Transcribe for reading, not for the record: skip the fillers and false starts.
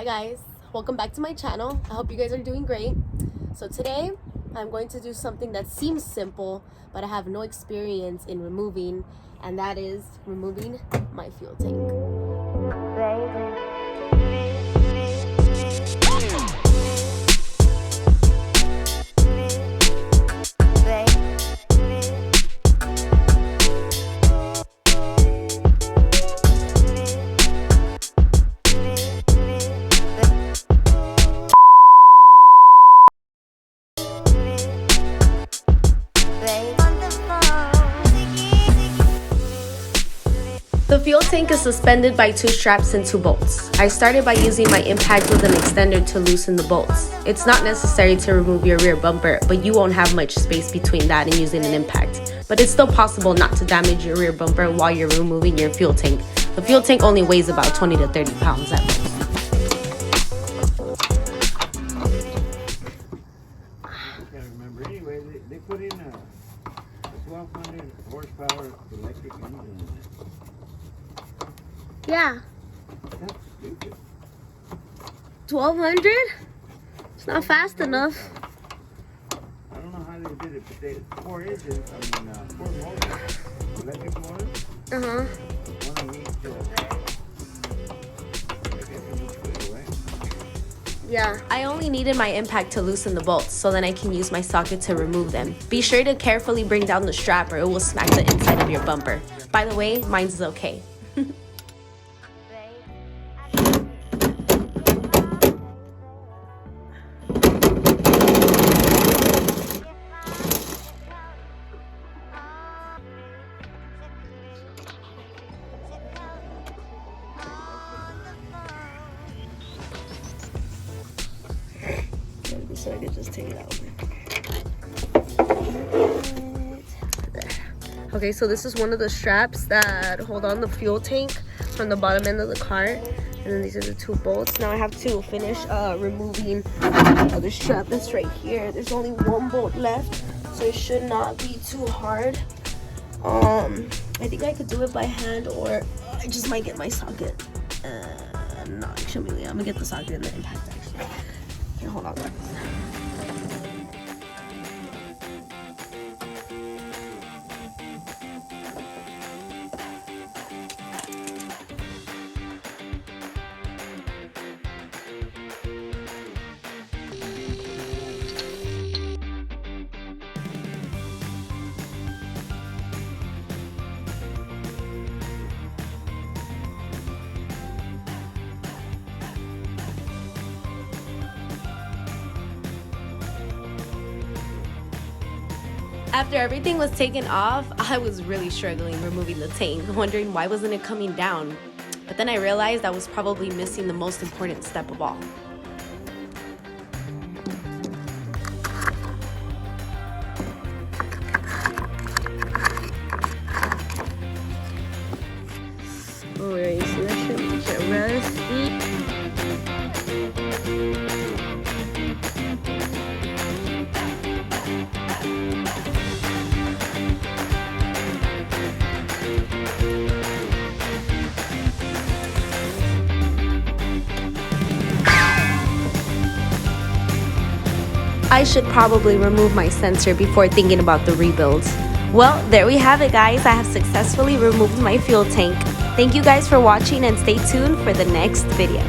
guys, welcome back to my channel. I hope you guys are doing great. So today I'm going to do something that seems simple but I have no experience in removing, and that is removing my fuel tank. The fuel tank is suspended by 2 straps and 2 bolts. I started by using my impact with an extender to loosen the bolts. It's not necessary to remove your rear bumper, but you won't have much space between that and using an impact. But it's still possible not to damage your rear bumper while you're removing your fuel tank. The fuel tank only weighs about 20 to 30 pounds at most. I can't remember. Anyway, they put in a 1200 horsepower electric engine in it. Yeah. That's stupid. 1200? It's not fast enough. I don't know how they did it, but they 4 engines, 4 motors, electric motors. One of each. Yeah. I only needed my impact to loosen the bolts, so then I can use my socket to remove them. Be sure to carefully bring down the strap or it will smack the inside of your bumper. By the way, mine's is okay. So I could just take it out. Okay, so this is one of the straps that hold on the fuel tank from the bottom end of the car, and then these are the 2 bolts. Now I have to finish removing the other strap that's right here. There's only 1 bolt left, so it should not be too hard. I think I could do it by hand, or I just might get my socket. No, actually, I'm gonna get the socket and the impact actually. Here, hold on, guys. After everything was taken off, I was really struggling removing the tank, wondering why wasn't it coming down. But then I realized I was probably missing the most important step of all. Oh yeah, you see that shit? Make it rusty. I should probably remove my sensor before thinking about the rebuild. Well, there we have it, guys. I have successfully removed my fuel tank. Thank you guys for watching and stay tuned for the next video.